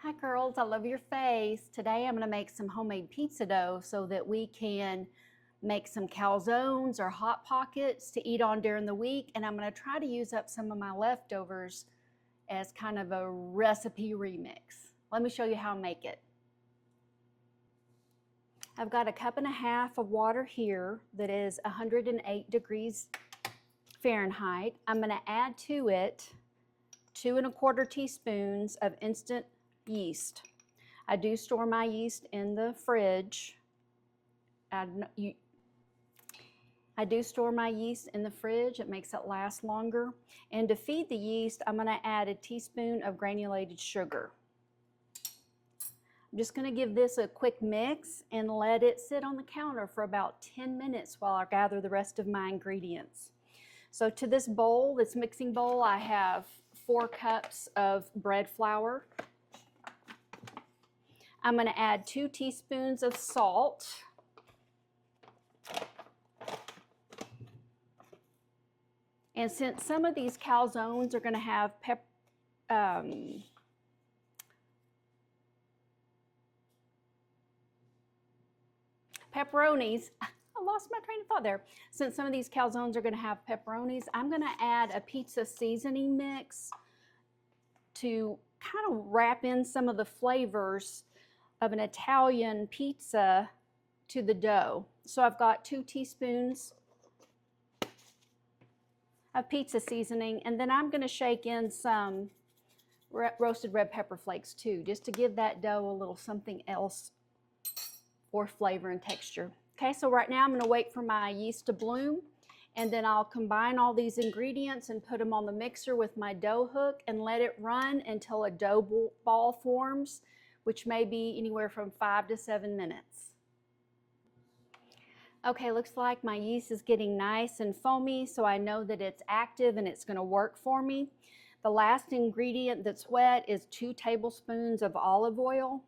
Hi girls, I love your face. Today I'm going to make some homemade pizza dough so that we can make some calzones or hot pockets to eat on during the week, and I'm going to try to use up some of my leftovers as kind of a recipe remix. Let me show you how I make it. I've got a 1.5 cups of water here that is 108 degrees Fahrenheit. I'm going to add to it 2¼ teaspoons of instant yeast. I do store my yeast in the fridge. I do store my yeast in the fridge. It makes it last longer. And to feed the yeast, I'm going to add a teaspoon of granulated sugar. I'm just going to give this a quick mix and let it sit on the counter for about 10 minutes while I gather the rest of my ingredients. So to this bowl, this mixing bowl, I have 4 cups of bread flour. I'm going to add 2 teaspoons of salt. And since some of these calzones are going to have pepperonis, I lost my train of thought there. Since some of these calzones are going to have pepperonis, I'm going to add a pizza seasoning mix to kind of wrap in some of the flavors of an Italian pizza to the dough. So I've got 2 teaspoons of pizza seasoning, and then I'm going to shake in some roasted red pepper flakes too, just to give that dough a little something else for flavor and texture. Okay, so right now I'm going to wait for my yeast to bloom, and then I'll combine all these ingredients and put them on the mixer with my dough hook and let it run until a dough ball forms, which may be anywhere from 5 to 7 minutes. Okay, looks like my yeast is getting nice and foamy, so I know that it's active and it's going to work for me. The last ingredient that's wet is 2 tablespoons of olive oil.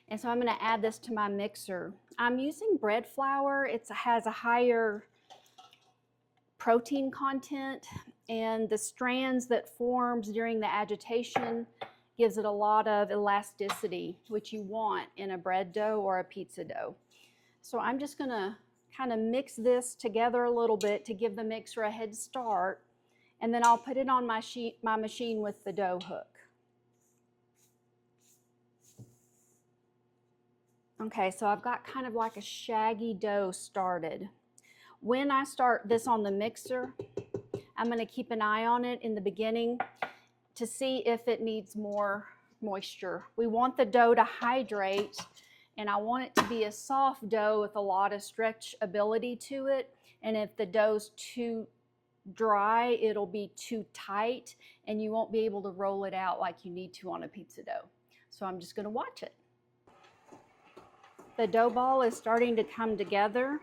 And so I'm going to add this to my mixer. I'm using bread flour. It has a higher protein content, and the strands that forms during the agitation gives it a lot of elasticity, which you want in a bread dough or a pizza dough. So I'm just going to kind of mix this together a little bit to give the mixer a head start, and then I'll put it on my machine with the dough hook. Okay, so I've got kind of like a shaggy dough started. When I start this on the mixer, I'm going to keep an eye on it in the beginning to see if it needs more moisture. We want the dough to hydrate, and I want it to be a soft dough with a lot of stretch ability to it. And if the dough's too dry, it'll be too tight, and you won't be able to roll it out like you need to on a pizza dough. So I'm just going to watch it. The dough ball is starting to come together.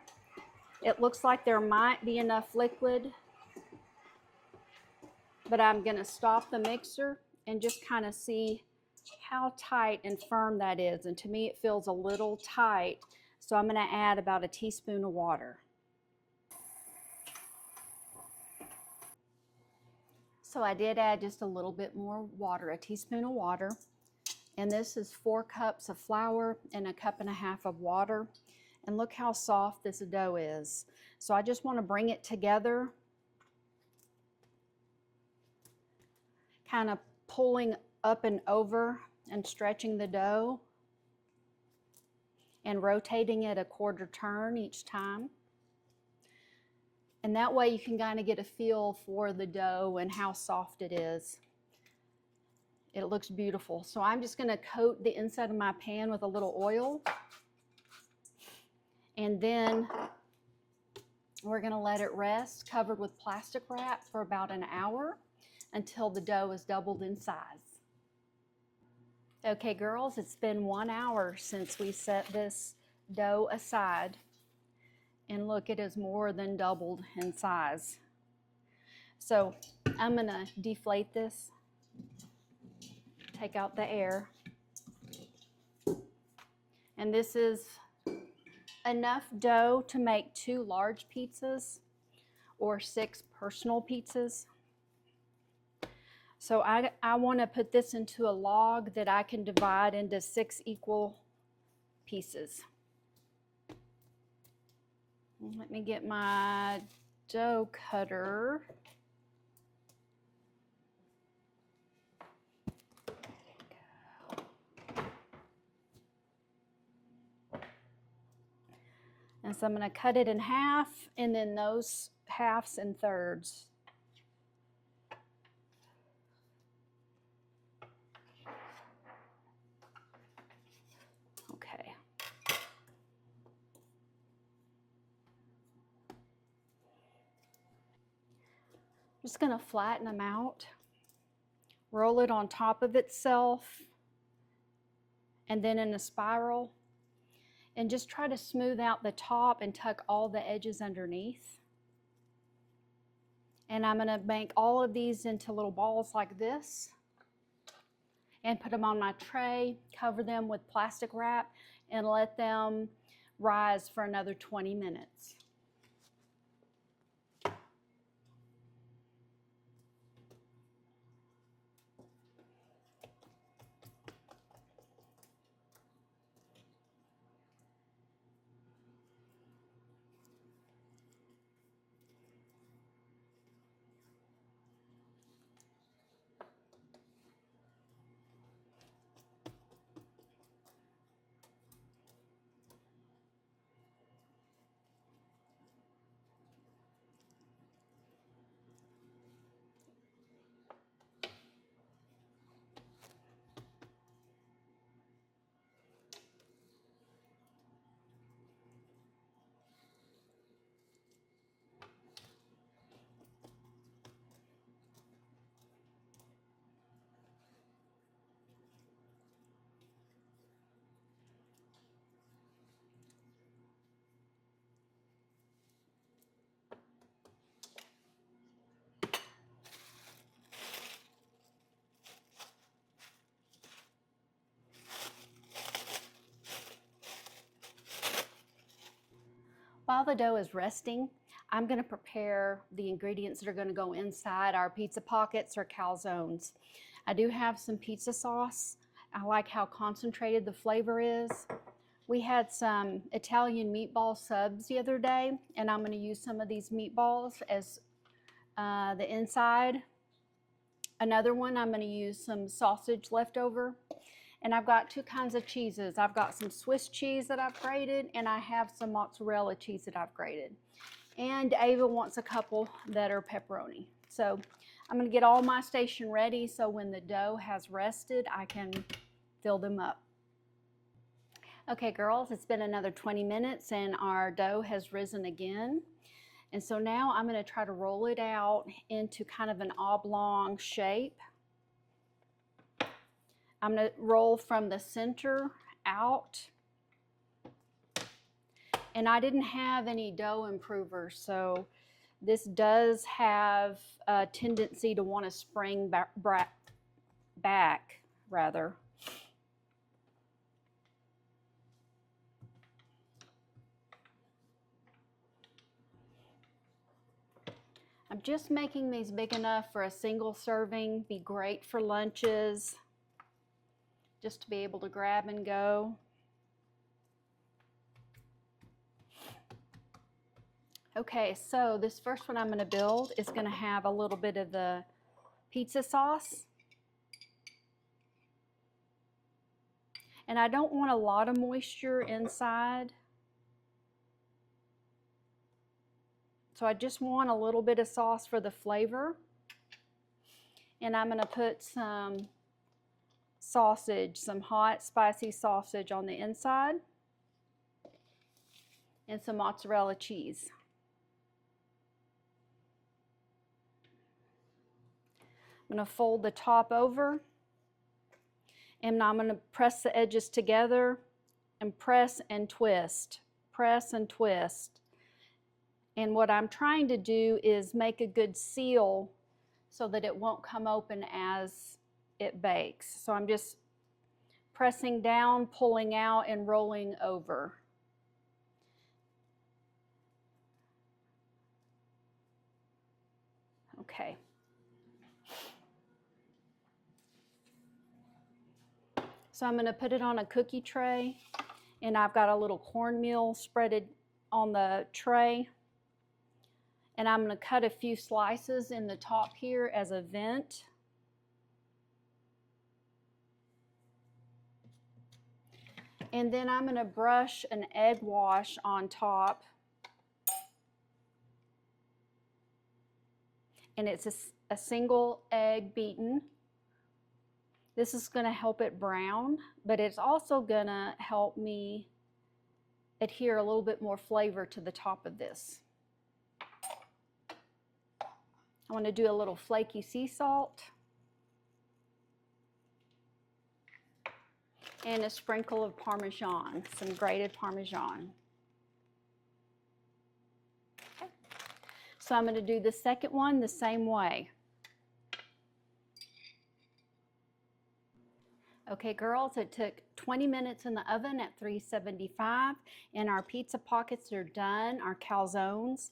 It looks like there might be enough liquid, but I'm going to stop the mixer and just kind of see how tight and firm that is. And to me, it feels a little tight, so I'm going to add about a teaspoon of water. So I did add just a little bit more water, a teaspoon of water. And this is 4 cups of flour and a 1.5 cups of water. And look how soft this dough is. So I just want to bring it together, kind of pulling up and over and stretching the dough and rotating it a 1/4 turn each time. And that way you can kind of get a feel for the dough and how soft it is. It looks beautiful. So I'm just going to coat the inside of my pan with a little oil. And then we're going to let it rest covered with plastic wrap for about an hour until the dough is doubled in size. Okay girls, it's been 1 hour since we set this dough aside. And look, it is more than doubled in size. So I'm going to deflate this, take out the air. And this is enough dough to make 2 large pizzas or 6 personal pizzas. So I want to put this into a log that I can divide into 6 equal pieces. Let me get my dough cutter. And so I'm going to cut it in half, and then those halves in thirds. Okay. Just going to flatten them out, roll it on top of itself, and then in a spiral, and just try to smooth out the top and tuck all the edges underneath. And I'm going to make all of these into little balls like this and put them on my tray, cover them with plastic wrap, and let them rise for another 20 minutes. While the dough is resting, I'm going to prepare the ingredients that are going to go inside our pizza pockets or calzones. I do have some pizza sauce. I like how concentrated the flavor is. We had some Italian meatball subs the other day, and I'm going to use some of these meatballs as the inside. Another one, I'm going to use some sausage leftover. And I've got 2 kinds of cheeses. I've got some Swiss cheese that I've grated, and I have some mozzarella cheese that I've grated. And Ava wants a couple that are pepperoni. So I'm going to get all my station ready so when the dough has rested, I can fill them up. Okay, girls, it's been another 20 minutes and our dough has risen again. And so now I'm going to try to roll it out into kind of an oblong shape. I'm going to roll from the center out. And I didn't have any dough improvers, so this does have a tendency to want to spring back rather. I'm just making these big enough for a single serving, be great for lunches, just to be able to grab and go. Okay, so this first one I'm going to build is going to have a little bit of the pizza sauce. And I don't want a lot of moisture inside. So I just want a little bit of sauce for the flavor. And I'm going to put some sausage, some hot spicy sausage on the inside. And some mozzarella cheese. I'm going to fold the top over. And I'm going to press the edges together and press and twist. Press and twist. And what I'm trying to do is make a good seal so that it won't come open as it bakes. So I'm just pressing down, pulling out, and rolling over. Okay. So I'm going to put it on a cookie tray, and I've got a little cornmeal spreaded on the tray. And I'm going to cut a few slices in the top here as a vent. And then I'm going to brush an egg wash on top. And it's a single egg beaten. This is going to help it brown, but it's also going to help me adhere a little bit more flavor to the top of this. I want to do a little flaky sea salt and a sprinkle of Parmesan, some grated Parmesan. Okay. So I'm going to do the second one the same way. Okay, girls, it took 20 minutes in the oven at 375, and our pizza pockets are done, our calzones.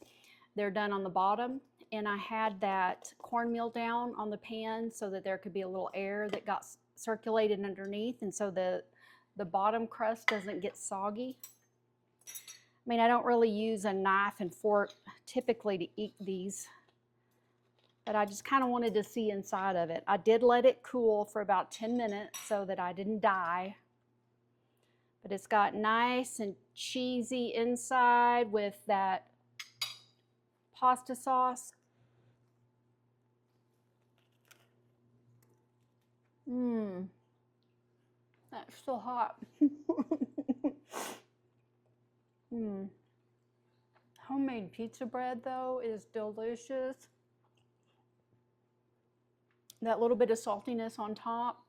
They're done on the bottom, and I had that cornmeal down on the pan so that there could be a little air that got circulated underneath, and so the bottom crust doesn't get soggy. I mean, I don't really use a knife and fork typically to eat these, but I just kind of wanted to see inside of it. I did let it cool for about 10 minutes so that I didn't die. But it's got nice and cheesy inside with that pasta sauce. Mmm. That's still hot. Mmm. Homemade pizza bread, though, is delicious. That little bit of saltiness on top,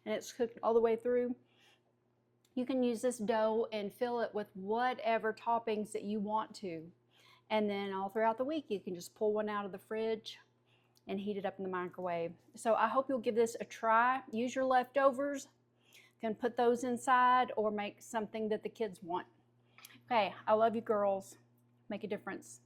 and it's cooked all the way through. You can use this dough and fill it with whatever toppings that you want to. And then all throughout the week, you can just pull one out of the fridge and heat it up in the microwave. So I hope you'll give this a try. Use your leftovers. You can put those inside or make something that the kids want. Okay, I love you girls. Make a difference.